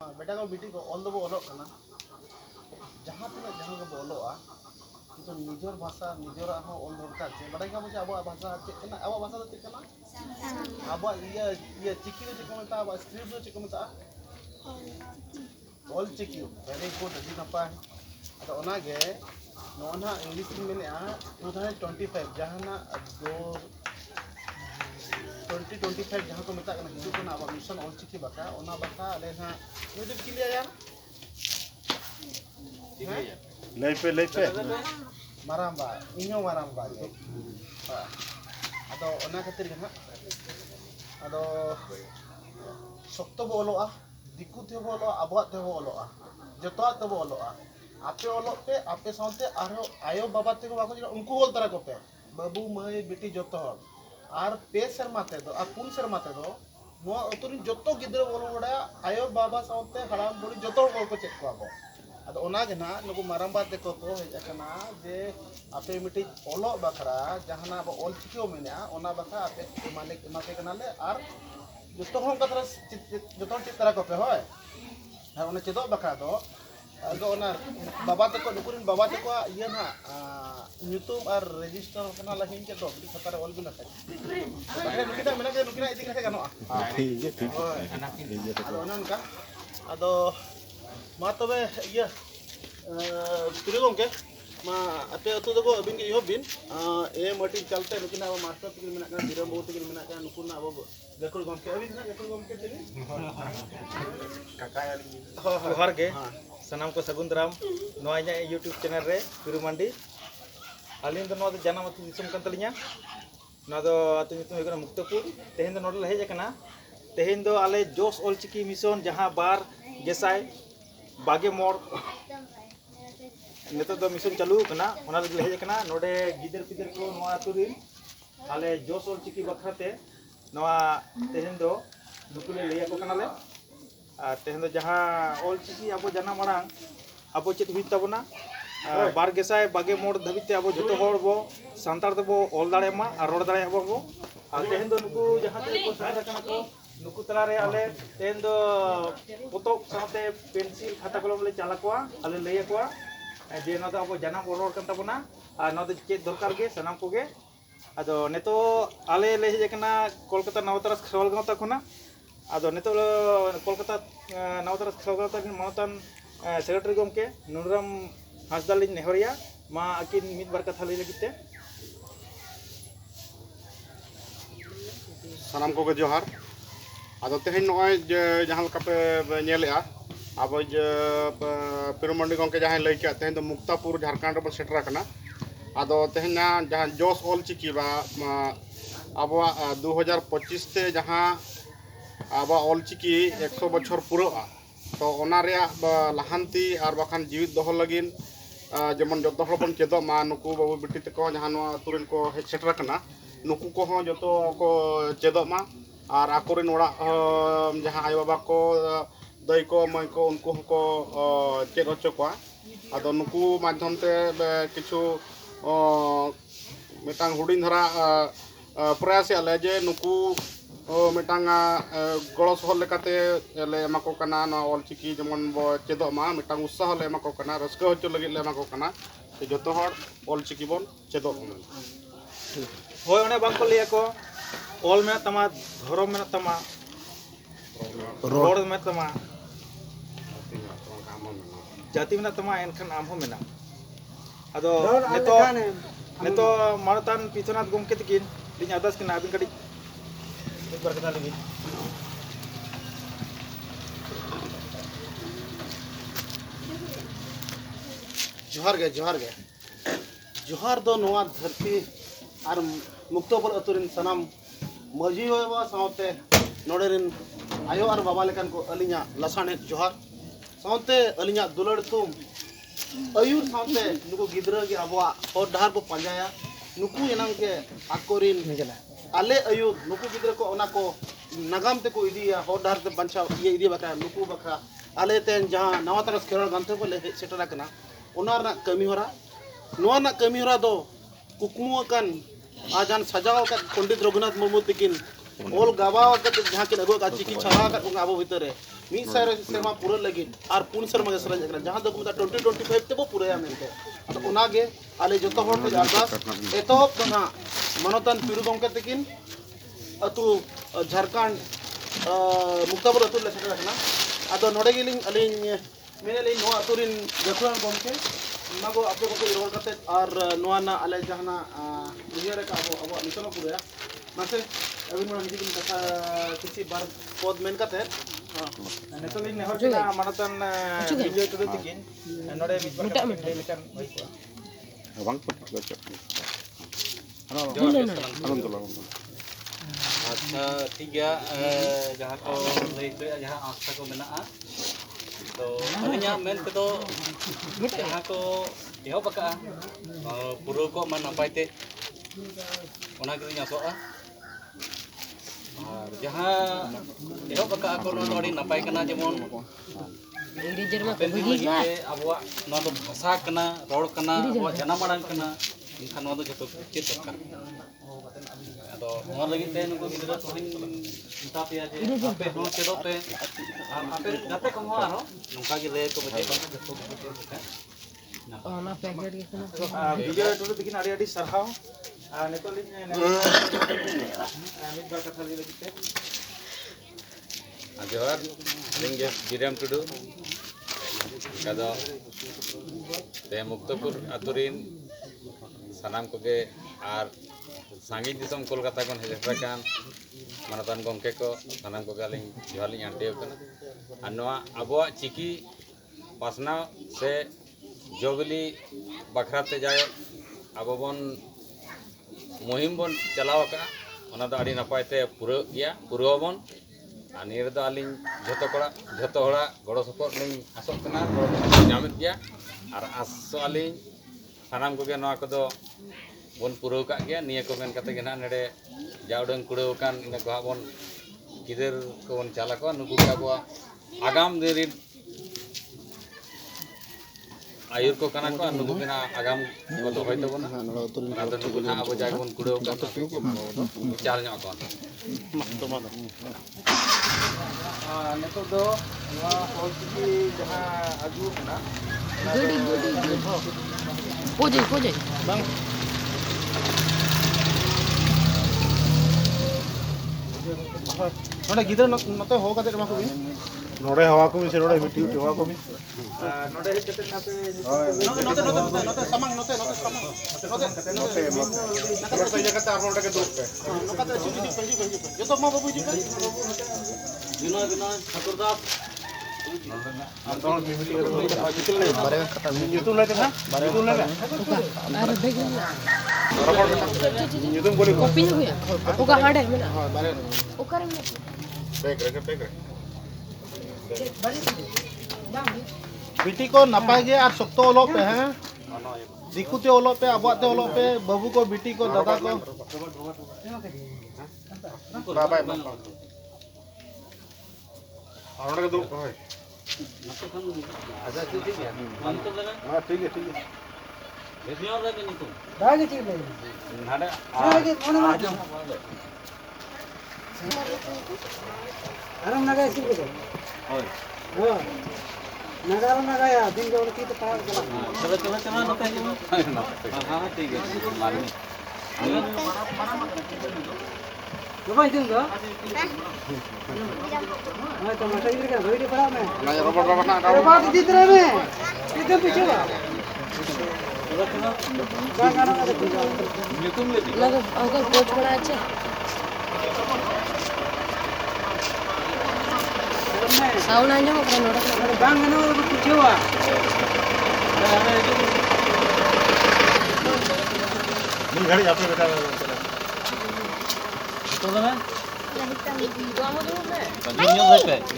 बेटा को बेटी को ऑल दो ऑलोग कना जहाँ तक जहाँ को ऑलोगा तो निजर भाषा निजरा हो ऑल दरकार छे बड़ा का मुझे अब भाषा चेकना अब भाषा तो चेकना अब ये चिकी जो को मता अब स्क्रिप्ट जो को मता ऑल चिकी वेरी गुड अभी नपा अतो ओना गे नोना इंग्लिश में 2025 जहां दो 2025 जहाँ को मता हिजू अब मिशन ऑल चिकी बाका ओना बाका अले ना यूट्यूब के लिए यार लैपे माराम्बा इनो माराम्बा जो अदो ओना खातिर गना अदो सप्तो बोलोआ दिकु ते बोलो अबवा ते बोलोआ जतो ते बोलोआ आपे ओलो पे आपे साथे आरो आयो बाबा ते को बाको उनको बोल तरह को पे बाबू मई बेटी जतो आर पे शर्माते दो आ पुन शर्माते दो नो अतुरी जतो गिद्र बोलो बड़ा आयो बाबा साथे हराम बुड़ी जतो बोल को चेक को अद ओना गे ना नुकु माराम्बा ते को तो हेजना जे आपे मिटी ओलो बखरा जहाना अब ऑल चिकियो मेना ओना बखरा आपे मालिक माते कनाले आर जतो हम कतरा जतो चित्रा को पे होय आर ओना चेदो बखरा दो अदो ओना बाबा ते को नुकुरिन बाबा ते को ये ना यूट्यूब और रजिस्टर कना लहिन के दो बड़ी खतर ऑल बिना था अरे नुकिना मेना के नुकिना इदी कथे गनो ठीक है अदो ओना उनका अदो मा तबे ये तिरे गोंके मा अते अतो दो अबिन के इहोबिन ए मटी चलते नुकिना मास्टर तिकिन मेना का दिरम बहुत तिकिन मेना का नुकुना अब गकुल गोंके अबिन ना गकुल गोंके तिकिन काका जोहार गे सनाम को सगुंदराम नोआ इᱧᱟᱹᱜ यूट्यूब चैनल रे पिरु मंडी अलिन दो नोआ जानम अतु दिसम कन तलिᱧᱟ नोआ दो अतु नितुम हुई कना मुक्तपुर तेहेन दो नोडे ले हेज कना तेहेन दो आले जोश ऑलचिकी मिशन जहां बार गेसाय बागे मोड़ नितो दो मिशन चालू कना ओना ले हेज कना नोडे गिदर पिदर को नोआ अतु रिन आले जोश ऑलचिकी बखराते नोआ तेहेन दो नुकुले लेया को कनाले तेहन दो जहाँ ऑलचिकी अब जाना मांग अब चेत हुई तबना बार गेसाय बागे मोड़ धाबिते अब जो हर बो सानतार दबो ऑल दाड़ेमा और रोड दाड़े बो तेहन दो नुकु जहाँ को सहर कना को नुकु तला रे आले तेहन दो पोतोब साथे पेंसिल खाता कलम ले चाला कोआ आले लैया कोआ जे न दो अब जाना रोड कन तबना और न दो चेत दरकार गे सनाम को गे अदो नेतो आले ले हेज कना कोलकाता नवतरस खरवाल गांव खना अदो नेतो कोलकाता नवतरस खरवाल गांव मानतान सेक्रेटरी गमके नुनराम हासदा लिन नेहरिया मा आकिन मिद बार कथा लई लगिते सानाम को जोहार आदो तेहेन नय जहां लका पे नेलेआ अब पिरुमंडी गमके जहां लई के तेहेन दो मुक्तापुर झारखंड रे सेटरा कना आदो तेहेन जहां जोश ऑलचिकी बा अब 2025 ते जहां अब ऑलचिकी 100 बछर पुरा तो ओना रे लहांती और बाखान जीवित दोह लगिन जेमन जो बन चेदो मा नुकु बाबू बेटी तको जहां तुरन को हेज सेटर कना नुकु को हो जो को चेदो मा और आकोरिन ओड़ा जहां आय बाबा को दई को मई को उनको को चेद होचो को आदो नुकु माध्यम ते किछु मिटांग हुडिन धरा प्रयास आले जे नुकु मिटांग गड़ो सहर लेकाते ले एमाको कना ना ऑलचिकी जेमन बो चेदो मा मिटांग उत्साह ले एमाको कना रस्का होचो लगे ले एमाको कना ते जतो हर ऑलचिकी बोन चेदो होय ओने बांग को लिया को ऑल में तमा धर्म में तमा रोड में तमा जाति में तमा एनखान आम हो मेना अदो नेतो मारतान पिथनाथ गमके तकिन लिन आदास किना अबिन कडी एक बार कथा लगी जोहार गे जोहार दो नोआ धरती और मुक्तपुर अतुरिन सनाम मजी होबा सावते नोडेरिन आयो और बाबा लेकन को अलिया लसाने जोहार सावते अलिया दुलड़ तुम अयुर सावते नुको गिद्रा के अबवा और डहार को पंजाया नुकु एनाम के आकोरिन आले अयुर नुकु गिद्रा को ओना को नगाम ते को इदिया और डहार ते बंचा ये इदी बका नुकु बका आले तेन जहां नवा तरस केरल गंते को ले सेटरा कना ओना ना कमी होरा नोआ ना कमी होरा दो कुकमु अकन आजान सजाव पंडित रघुनाथ मुर्मू तकिन ऑल गावा जहाँ के अगो चिकी छावा अब भितर ᱢᱤᱫ ᱥᱟᱭ ᱥᱮᱨᱢᱟ ᱯᱩᱨᱟᱹ ᱞᱟᱹᱜᱤᱫ ᱟᱨ ᱯᱩᱱ ᱥᱮᱨᱢᱟ ᱜᱮ ᱥᱟᱨᱮᱡ ᱟᱠᱟᱱᱟ ᱡᱟᱦᱟᱸ ᱫᱚ ᱠᱚ ᱢᱮᱛᱟᱜᱼᱟ 2025 ᱛᱮᱵᱚ ᱯᱩᱨᱟᱹᱭᱟ ᱢᱮᱱᱛᱮ ᱟᱫᱚ ᱚᱱᱟᱜᱮ ᱟᱞᱮ ᱡᱚᱛᱚ ᱦᱚᱲ ᱴᱷᱮᱱ ᱟᱨᱫᱟᱥ ᱮᱛᱚᱦᱚᱵ ᱫᱚ ᱱᱟᱦᱟᱜ ᱢᱟᱱᱚᱛᱟᱱ ᱯᱤᱲᱩ ᱜᱚᱢᱠᱮ ᱛᱟᱹᱠᱤᱱ ᱟᱹᱛᱩ ᱡᱷᱟᱲᱠᱷᱚᱸᱰ ᱢᱩᱠᱛᱟᱯᱩᱨ ᱟᱹᱛᱩ ᱨᱮᱞᱮ ᱥᱮᱴᱮᱨ ᱟᱠᱟᱱᱟ ᱟᱫᱚ ᱱᱚᱰᱮ ᱜᱮᱞᱤᱧ ᱟᱹᱞᱤᱧ ᱢᱮᱱᱮᱫ ᱱᱚᱣᱟ ᱟᱹᱛᱩ ᱨᱮᱱ ᱜᱟᱹᱠᱷᱩᱲᱟᱱ ᱜᱚᱢᱠᱮ ᱚᱱᱟ ᱠᱚ ᱟᱯᱮ ᱠᱚᱯᱮ ᱨᱚᱲ ᱠᱟᱛᱮᱫ ᱟᱨ ᱱᱚᱣᱟ ᱨᱮᱱᱟᱜ ᱟᱞᱮ ᱡᱟᱦᱟᱱᱟᱜ ᱩᱭᱦᱟᱹᱨ ᱟᱠᱟᱫ ᱟᱵᱚᱣᱟᱜ ᱱᱤᱛᱚᱜ ᱯᱩᱨᱟᱹᱭᱟ ᱢᱟᱥᱮ ᱟᱹᱵᱤᱱ ᱢᱟ ᱦᱤᱡᱩᱜ ᱵᱤᱱ ᱠᱟᱛᱷᱟ ᱠᱤᱪᱷᱩ ᱵᱟᱨ ᱯᱚᱫ ᱢᱮᱱ ᱠᱟᱛᱮᱫ ᱱᱤᱛᱚᱜ ᱞᱤᱧ ᱱᱮᱦᱚᱨ ᱠᱮᱫᱟ ᱢᱟᱱᱚᱛᱟᱱ ᱵᱤᱡᱚᱭ ᱴᱩᱰᱩ ᱛᱟᱹᱠᱤᱱ ᱱᱚᱰᱮ ᱢᱤᱫ ᱵᱟᱨ ᱠᱟᱛᱷᱟ ᱞᱟᱹᱭ ᱞᱮᱠᱷᱟᱱ ᱦᱩᱭ ᱠᱚᱜᱼᱟ ᱵᱟᱝ अच्छा ठीक है जहाँ को लई गया जहाँ आस्था को मेना तो अलिया मेन तो जहाँ को एहो बका पुरो को मन नपायते ओना गिरी आसोआ और जहाँ एहो बका को नो अड़ी नपाय कना जेमन अबवा नो दो भाषा कना रोड कना अबवा जना माड़ांग कना इनखान नो दो जतो चेत दरकार तो वहाँ लगी थे नुको गिदरा तो हिन इंता पे आज आपे हो चेदो पे आपे गाते को हो आरो नुका के ले को बजे बात जतो बजे ओना पैकेट के कोनो विजय टुडू तकिन आड़ी आड़ी सरहाव नेतो लिन मिद बार कथा लई लगी थे जोहार लिंग बिराम टुडू कदो ते मुक्तपुर अतुरिन सनाम को के आर सांगी दिसम कोलकाता को हेजराकान मानतान गमके को सनाम को गालिंग जोहालिंग आंटे कना अनवा अबवा चिकी पासना से जोगली बखराते जाय अबबन मुहिम बन चलाव का ओना दो आड़ी नपायते पूरा गया पूर्वबन आ नियर दो आलिंग झतो होड़ा गड़ो सपोर्ट लिंग आसोग कना नामित गया और आसो आलिंग सनाम को के नवा को दो बन पुरव का गया निया को मेन कते गेना नेडे जावडन कुड़ाव कान इन को बन गिदर को बन चाला को नुकु का बो आगाम दिन आयुर को कना को नुकु बिना आगाम को दो होय तबना ना तो नुकु ना अब जाय बन कुड़ाव का तो चाल ᱧᱚᱜ को नेतो दो नवा होची जहां आगु कना गडी पोजे बांग नोडे गिदरा नते हो कते मा को बिन नोड़े हवा को मिसे नोड़े मिट्टी हवा को मी नोडे हेज कते नापे नते समंग नते समंग नते नोड़े जगह ता आपन के दूर पे नोका ते जुजी पंजी जो तो मा बाबू जी बिना ठाकुरदास और तो मिमिटी बारे का कथा यूट्यूब लेते ना यूट्यूब लेते अरे बेग यूट्यूब बोली कॉपी हो गया ओका हार्ड है मेरा हां बारे ओकर में बैक रे बिटी को नपाय गे और सख्तो ओलो पे हैं दिकुते ओलो पे अबुआते ओलो पे बाबू को बिटी को दादा को बाबा और के दूर है अच्छा ठीक है हम तो लगा हां ठीक है बेसियों रे नहीं तो दागे ठीक ले नाडे आगे कोन आराम नगा सिल के होय हां नगारा नगाया दिन के उनकी तो पार चला चलो नते हां ठीक है मालूम दबाई दिन का मैं तो मटर इधर का वीडियो पड़ा मैं ना रोबोट ना अरे बात इधर रहे मैं इधर पीछे वा गाना ना देखो लगा अंकल कोच बड़ा अच्छा साउंड आ जाओ अपना नोड़ा अरे गाना ना पीछे वा नहीं घड़ी आपने बेटा तो ना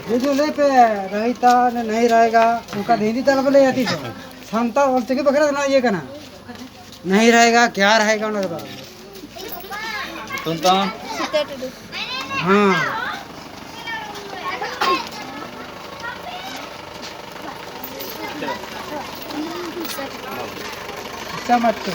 वीडियो ले पे रहता नहीं रहेगा उनका हिंदी तल बोले आती तो संता बोलते कि बकरा ना ये करना नहीं रहेगा क्या रहेगा उनके बारे में तुम तो हाँ समझ के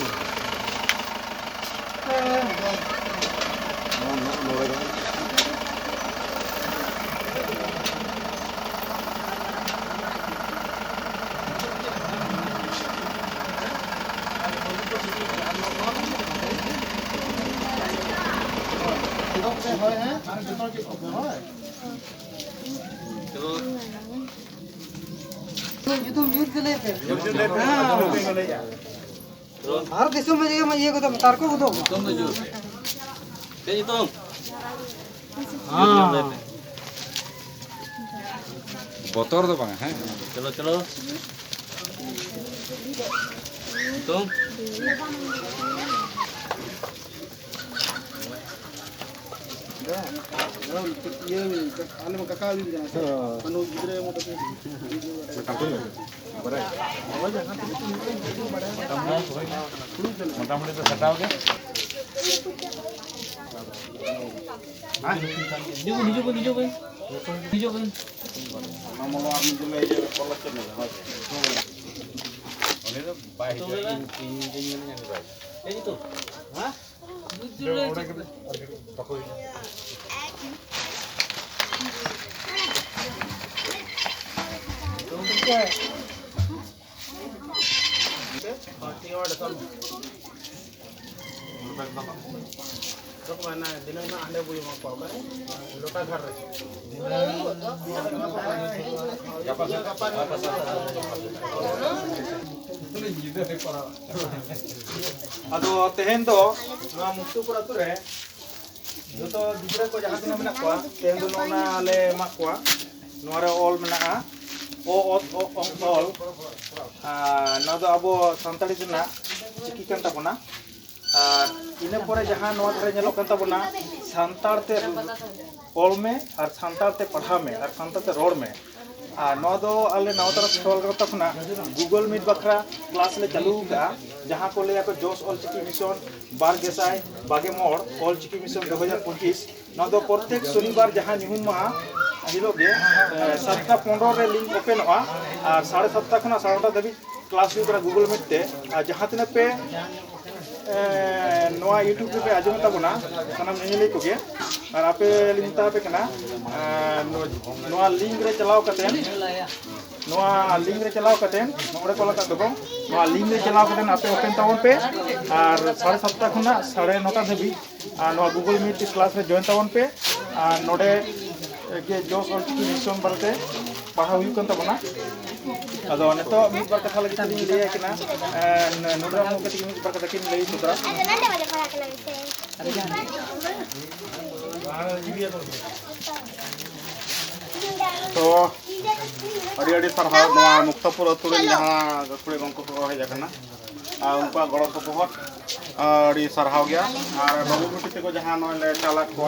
হয় হ্যাঁ আর যত কি করবে হয় हर किस्म में ये को तो तार को दो तुम जो कहीं तुम बतौर दो बंगा हैं चलो चलो तुम ये आले में काका भी जाना मनु गिरे मोटे मोटामोटी तो सटाओगे तो mana dinang na ande buyo makpa ba lota ghar re ᱟᱫᱚ ᱛᱮᱦᱮᱧ ᱫᱚ ᱱᱚᱣᱟ ᱢᱩᱠᱛᱩᱯᱩᱨ ᱟᱹᱛᱩ ᱨᱮ ᱡᱚᱛᱚ ᱜᱤᱫᱽᱨᱟᱹ ᱠᱚ ᱡᱟᱦᱟᱸ ᱛᱤᱱᱟᱹᱜ ᱢᱮᱱᱟᱜ ᱠᱚᱣᱟ ᱛᱮᱦᱮᱧ ᱫᱚ ᱱᱚᱣᱟ ᱞᱮ ᱮᱢᱟᱜ ᱠᱚᱣᱟ ᱱᱚᱣᱟ ᱨᱮ ᱚᱞ ᱢᱮᱱᱟᱜᱼᱟ ᱚ ᱚᱛ ᱚ ᱚᱞ ᱱᱚᱣᱟ ᱫᱚ ᱟᱵᱚ ᱥᱟᱱᱛᱟᱲᱤ ᱨᱮᱱᱟᱜ ᱪᱤᱠᱤ ᱠᱟᱱ ᱛᱟᱵᱚᱱᱟ ᱟᱨ ᱤᱱᱟᱹ ᱯᱚᱨᱮ ᱡᱟᱦᱟᱸ ᱱᱚᱣᱟ ᱫᱷᱟᱨᱮ ᱧᱮᱞᱚᱜ ᱠᱟᱱ ᱛᱟᱵᱚᱱᱟ ᱥᱟᱱᱛᱟᱲ ᱛᱮ ᱚᱞ ᱢᱮ ᱟᱨ ᱥᱟᱱᱛᱟᱲ ᱛᱮ ᱯᱟᱲᱦᱟᱣ ᱢᱮ ᱟᱨ ᱥᱟᱱᱛᱟᱲ ᱛᱮ ᱨᱚᱲ ᱢᱮ ᱟᱨ ᱱᱚᱣᱟ ᱫᱚ ᱟᱞᱮ ᱱᱟᱣᱟ ᱛᱟᱨᱟ ᱠᱚᱞᱠᱟᱛᱟ ᱠᱷᱚᱱᱟᱜ ᱜᱩᱜᱚᱞ ᱢᱤᱴ ᱵᱟᱠᱷᱨᱟ ᱠᱞᱟᱥ ᱞᱮ ᱪᱟᱹᱞᱩ ᱟᱠᱟᱜᱼᱟ ᱡᱟᱦᱟᱸ ᱠᱚ ᱞᱟᱹᱭᱟ ᱠᱚ ᱡᱚᱥ ᱚᱞᱪᱤᱠᱤ ᱢᱤᱥᱚᱱ 2022 ᱚᱞᱪᱤᱠᱤ ᱢᱤᱥᱚᱱ 2025 ᱱᱚᱣᱟ ᱫᱚ ᱯᱨᱚᱛᱮᱠ শনিবার ᱡᱟᱦᱟᱸ ᱧᱩᱦᱩᱢ ᱢᱟᱦᱟ हिलोग गे 7:15 रे लिंक ओपनोगा और 7:30 खना 9:30 धाबी क्लास हुई गूगल मीट ते जहाँ तीन पे नोआ यूट्यूब पे आजम ताबना सनाम नेले कोगे और आपे लिंक पे कना नोआ लिंक रे चलाओ कते नोआ लिंक रे चलाओ कते नोडे को लगा दबो नोआ लिंक रे चलाओ कते आपे ओपन तावन पे और 7:30 खना 9:30 धाबी नोआ गूगल मीट क्लास रे जॉइन तावन पे और नोडे के जोश ऑलचिकी मिशन बारते पढ़ा हुई कन तबना अदो नेतो मिट बार कथा लगी तनी लेया किना नुडरा मु कति मिट बार कथा किन लेई सुदरा तो अड़ी अड़ी सरहाव नवा मुक्तापुर अतुरे जहां गकुड़े गंको को हे जाकना उनका गड़ को बहुत अड़ी सरहाव गया और बाबू बेटी को जहां नले चालक को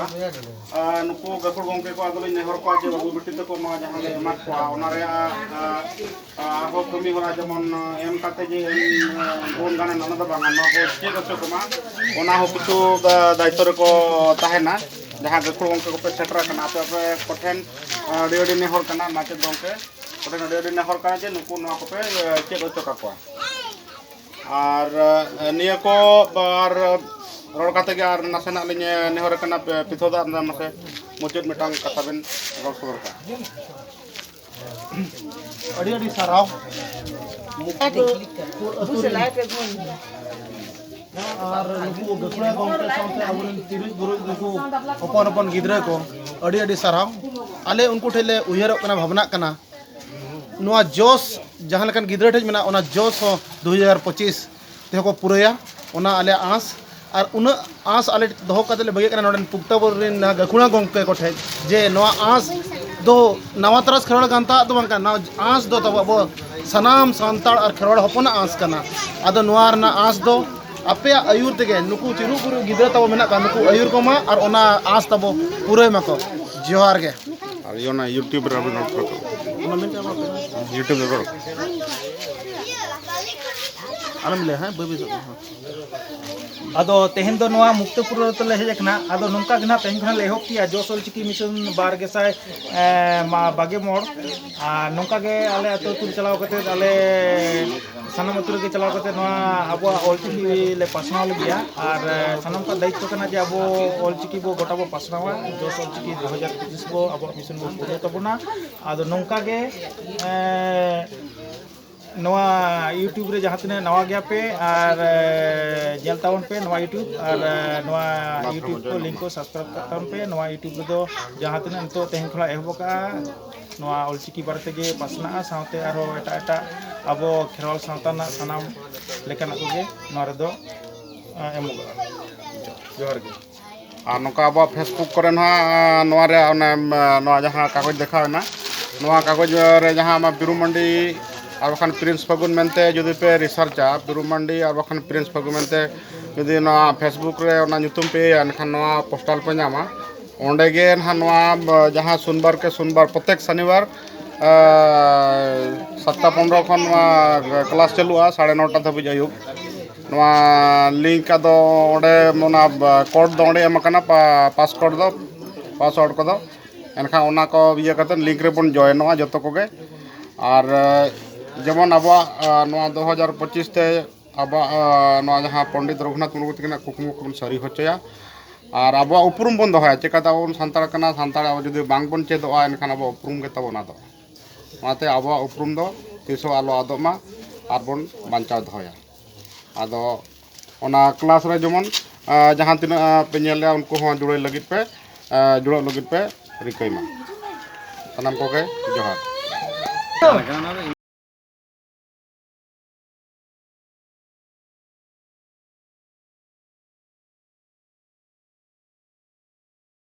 नुको गकुड़ गंके को आदल नेहर को जे बाबू बेटी को मा जहां ले एमा को ओनारे आहो कमी होला जेमन एम काते जे गोन गाने नन द बांगा न को के गछ को मा ओना हो किछु दायित्व रे को ताहेना जहां गकुड़ गंके को पे सेटरा कना पे कोठेन अड़ी अड़ी नेहर कना माचे गंके कोठेन अड़ी अड़ी नेहर कना जे नुको न को पे के गछ का और निया को बार रोड काते के नासेना लिने नेहर कना पिथोदा नासे मुचेद मिटांग कथा बेन रोड खबर का अड़ी अड़ी सराव और नुकु गकुड़ा गंके साथे अबुन तिरुज बुरुज नुकु अपन अपन गिदरे को अड़ी अड़ी सराव आले उनको ठेले उयहरक कना भावना कना नोआ जोश जहां लकन गिदरे ठेज मेना ओना जोश 2025 ते को पुरया ओना आले आस और उन आस आले दोह कते ले बगे कना नोडन पुक्तापुर रिन गकुड़ा गंके को ठेज जे नोआ आस दो नवा तरस खरोड़ गांता तो बंका ना आस दो तब अब सनाम सांताड़ और खरोड़ हपन आस कना आदो नोआर ना आस दो आपे आयुर तेगे नुकु चिरु पुरु गिदरा तब मेना का नुकु आयुर को मा और ओना आस तब पुरे मको जोहार गे और योना यूट्यूब रे नोट को यूट्यूब रे करो आलम ले हैं बेबी अदो तेहन दो नोआ मुक्तपुर तो ले हेजना अदो नोंका गना तेहन खना ले होक किया जोस ऑलचिकी मिशन 2022 मोड़ आ नोंका गे आले अतो तुर चलाव कते आले सनम अतुर के चलाव कते नोआ अबो ऑलचिकी ले पासनाव लगिया और सनम का दायित्व कना जे अबो ऑलचिकी बो गोटा बो पासनावा जोस ऑलचिकी 2025 बो अबो मिशन बो पूरे तबना अदो नोंका गे नवा यूट्यूब रे जहाँ तीन नवा गया पे और जेल तावन पे नवा यूट्यूब और नवा यूट्यूब को लिंक को सब्सक्राइब तावन पे नवा यूट्यूब रे दो जहाँ तीन तो तेहन खला एहबका नवा ऑलचिकी बारे के पासना साथे आरो एटा अब खेरवाल सावता सानाम लेकाना को गे नवा रे दो एमोगा जोहार गे और नौका अब फेसबुक करे जहाँ कागज देखा ना कागज रे जहाँ बिरुमंडी और बखान प्रिंस फगुन मेनते जुदी पे रिसर्चा बिरुमंडी और बखान प्रिंस फगुन मेनते जुदी फेसबुक रे नुतुम पे एनखान पोस्टाल पे नामा ओंडे गे जहाँ सोमवार के सोमवार प्रत्येक शनिवार 7:15 खन क्लास चलुआ 9:30 धाबी आयुब लिंक कोड दो पासवर्ड को एनखान को इया करते लिंक रे बन जॉइनवा जतो कोगे और जेमन अब 2025 ते अब जहाँ पंडित रघुनाथ मुर्मू तक कुकमु को सारी होचया और अब उपरूम बन दहाया चिकाते अब सानताड़ कना सानताड़ अब जुदी बांग बन चेदोआ एनखान अब उपरूम के तबना दो ओनाते अब उपरूम दो तिसो आलो आदोमा और बन बांचाव दहाया आदो ओना क्लास रे जेमन जहाँ तीन पे नेले उनको हो जुड़े लगित पे रिकैमा सनाम को जोहार